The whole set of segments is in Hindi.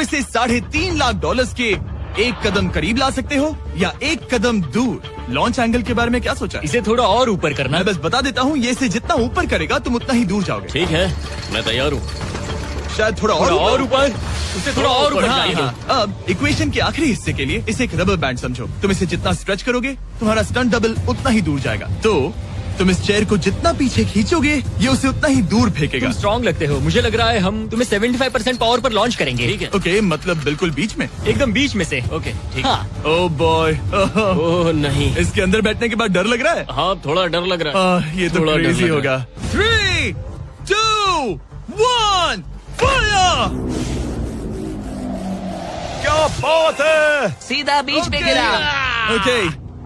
इसे $3.5 के एक कदम करीब ला सकते हो या एक कदम दूर। लॉन्च एंगल के बारे में क्या सोचा है? इसे थोड़ा और ऊपर करना। मैं बस बता देता हूँ, ये इसे जितना ऊपर करेगा तुम उतना ही दूर जाओगे। ठीक है, मैं तैयार हूँ। शायद थोड़ा और ऊपर, उसे थोड़ा और ऊपर हाँ, जाने दो। हाँ। अब इक्वेशन के आखिरी हिस्से के लिए इसे एक रबर बैंड समझो। तुम इसे जितना स्ट्रेच करोगे तुम्हारा स्टंट डबल उतना ही दूर जाएगा। तो तुम इस चेयर को जितना पीछे खींचोगे ये उसे उतना ही दूर फेंकेगा। तुम स्ट्रॉन्ग लगते हो, मुझे लग रहा है हम तुम्हें 75% पावर पर लॉन्च करेंगे। ठीक है, ओके, मतलब बिल्कुल बीच में? एकदम बीच में से। ओके, ठीक है। ओह बॉय, ओह नहीं, इसके अंदर बैठने के बाद डर लग रहा है। हाँ थोड़ा डर लग रहा है। ये तो थोड़ा डर क्रेजी लग होगा। 3, 2, 1, फायर! क्या बात है! सीधा बीच में गिरा। ओके,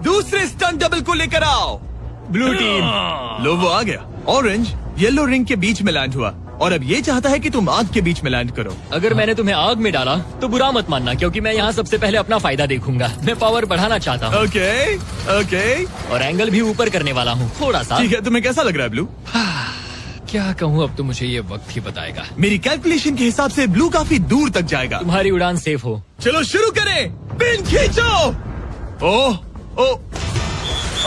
दूसरे स्टंट डबल को लेकर आओ। Blue team. लो वो आ गया। ऑरेंज येलो रिंग के बीच में लैंड हुआ और अब ये चाहता है कि तुम आग के बीच में लैंड करो। अगर मैंने तुम्हें आग में डाला तो बुरा मत मानना, क्योंकि मैं यहाँ सबसे पहले अपना फायदा देखूंगा। मैं पावर बढ़ाना चाहता हूँ। ओके, ओके, और एंगल भी ऊपर करने वाला हूँ थोड़ा सा। ठीक है। तुम्हें कैसा लग रहा है ब्लू? क्या कहूँ, अब तो मुझे ये वक्त ही बताएगा। मेरी कैलकुलेशन के हिसाब से ब्लू काफी दूर तक जाएगा। तुम्हारी उड़ान सेफ हो। चलो शुरू करें। पिन खींचो। ओह, ओह,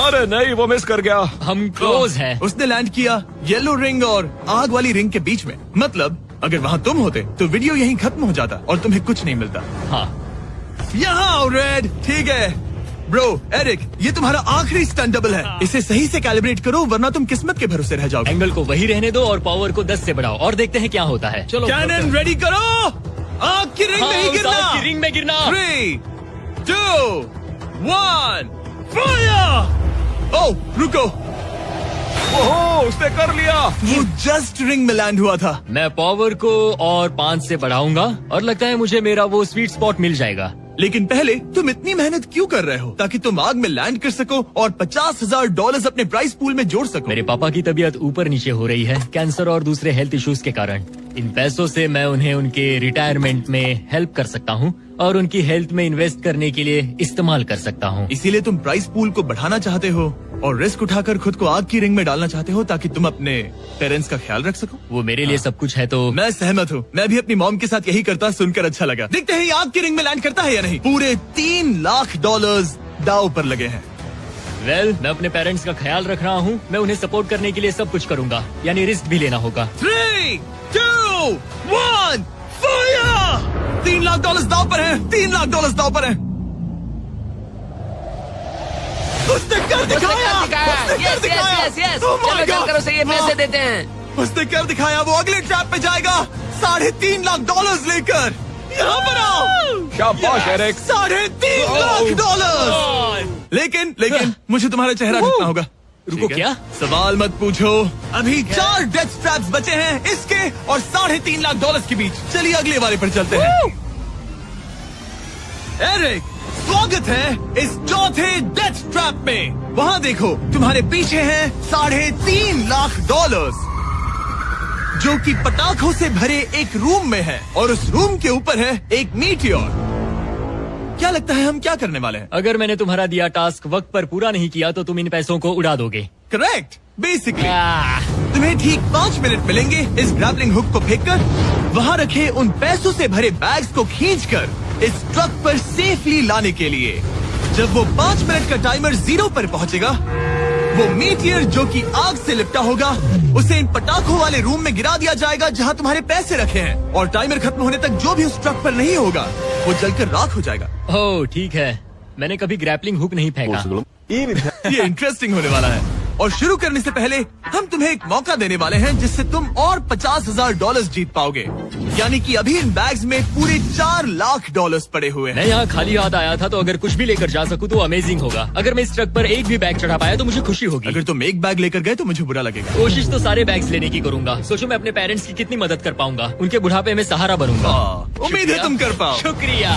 अरे नहीं, वो मिस कर गया। हम क्लोज हैं। उसने लैंड किया येलो रिंग और आग वाली रिंग के बीच में। मतलब अगर वहाँ तुम होते तो वीडियो यहीं खत्म हो जाता और तुम्हें कुछ नहीं मिलता। हाँ, यहाँ रेड। ठीक है ब्रो। एरिक, ये तुम्हारा आखिरी स्टंट डबल है। इसे सही से कैलिब्रेट करो वरना तुम किस्मत के भरोसे रह जाओगे। एंगल को वही रहने दो और पावर को 10 से बढ़ाओ और देखते हैं क्या होता है। चलो, कैनन रेडी करो। आग की रिंग में ही उस गिरना। आग की रिंग में गिरना। 3, 2, 1, फायर! ओह, रुको। ओहो, उसने कर लिया। वो जस्ट रिंग में लैंड हुआ था। मैं पावर को और 5 से बढ़ाऊंगा और लगता है मुझे मेरा वो स्वीट स्पॉट मिल जाएगा। लेकिन पहले तुम इतनी मेहनत क्यों कर रहे हो? ताकि तुम आग में लैंड कर सको और $50,000 अपने प्राइस पूल में जोड़ सको। मेरे पापा की तबीयत ऊपर नीचे हो रही है, कैंसर और दूसरे हेल्थ इश्यूज के कारण। इन पैसों से मैं उन्हें उनके रिटायरमेंट में हेल्प कर सकता हूँ और उनकी हेल्थ में इन्वेस्ट करने के लिए इस्तेमाल कर सकता हूँ। इसीलिए तुम प्राइस पूल को बढ़ाना चाहते हो और रिस्क उठाकर खुद को आग की रिंग में डालना चाहते हो ताकि तुम अपने पेरेंट्स का ख्याल रख सको। वो मेरे लिए सब कुछ है तो मैं सहमत हूँ। मैं भी अपनी मॉम के साथ यही करता, सुनकर अच्छा लगा। देखते हैं ये आग की रिंग में लैंड करता है या नहीं। पूरे $3 लाख दांव पर लगे हैं। मैं अपने पेरेंट्स का ख्याल रख रहा हूँ। मैं उन्हें सपोर्ट करने के लिए सब कुछ करूंगा, यानी रिस्क भी लेना होगा। 3, 2, 1, फायर! $3 लाख दांव पर है। $3 लाख दांव पर है। उसने कर दिखाया। Yes yes yes. चलो चलकर उसे ये पैसे देते हैं। उसने कर दिखाया। वो अगले ट्रैप पे जाएगा $3.5 लाख लेकर। यहाँ पर आओ। शाबाश एरिक। $3.5 लाख। लेकिन मुझे तुम्हारा चेहरा देखना होगा। रुको, ठीक है? क्या? सवाल मत पूछो। अभी 4 डेथ ट्रैप्स बचे हैं, इसके और $3.5 लाख के बीच। चलिए अगले वाले पर चलते हैं। एरिक, स्वागत है इस चौथे डेथ ट्रैप में। वहाँ देखो, तुम्हारे पीछे हैं $3.5 लाख, जो कि पटाखों से भरे एक रूम में है और उस रूम के ऊपर है एक मीटियोर। क्या लगता है हम क्या करने वाले हैं? अगर मैंने तुम्हारा दिया टास्क वक्त पर पूरा नहीं किया तो तुम इन पैसों को उड़ा दोगे। करेक्ट। बेसिकली तुम्हें ठीक 5 मिनट मिलेंगे इस ग्रैपलिंग हुक को फेंककर वहाँ रखे उन पैसों से भरे बैग्स को खींचकर इस ट्रक पर सेफली लाने के लिए। जब वो 5 मिनट का टाइमर 0 पर पहुँचेगा, वो मीटियर जो कि आग से लिपटा होगा उसे इन पटाखों वाले रूम में गिरा दिया जाएगा जहाँ तुम्हारे पैसे रखे हैं। और टाइमर खत्म होने तक जो भी उस ट्रक पर नहीं होगा वो जलकर राख हो जाएगा। ओह ठीक है, मैंने कभी ग्रैपलिंग हुक नहीं फेंका। ये इंटरेस्टिंग होने वाला है। और शुरू करने से पहले हम तुम्हें एक मौका देने वाले हैं जिससे तुम और $50,000 जीत पाओगे। यानी कि अभी इन बैग्स में पूरे $4 लाख पड़े हुए हैं। मैं यहाँ खाली हाथ आया था, तो अगर कुछ भी लेकर जा सकूँ तो अमेजिंग होगा। अगर मैं इस ट्रक पर एक भी बैग चढ़ा पाया तो मुझे खुशी होगी। अगर तुम एक बैग लेकर गए तो मुझे बुरा लगेगा। कोशिश तो सारे बैग्स लेने की करूंगा। सोचो मैं अपने पेरेंट्स की कितनी मदद कर पाऊंगा। उनके बुढ़ापे में सहारा बनूंगा। उम्मीद है तुम कर पाओ। शुक्रिया।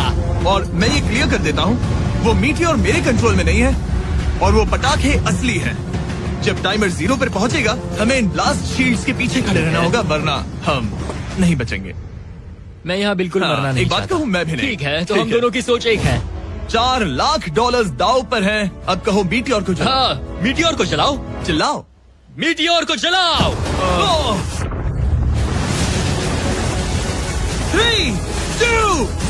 और मैं ये क्लियर कर देता हूँ, वो मीटियोर मेरे कंट्रोल में नहीं है और वो पटाखे असली है। जब टाइमर 0 पर पहुंचेगा हमें इन ब्लास्ट शील्ड्स के पीछे खड़े रहना होगा, वरना हम नहीं बचेंगे। मैं यहाँ बिल्कुल मरना नहीं एक बात चाहता। कहूँ, मैं भी नहीं। ठीक है, तो हम दोनों की सोच एक है। $4 लाख दाव पर हैं। अब कहो मीटियोर को चलाओ। हाँ, मीटियोर को चलाओ। चिल्लाओ, मीटियोर को चलाओ। 3, 2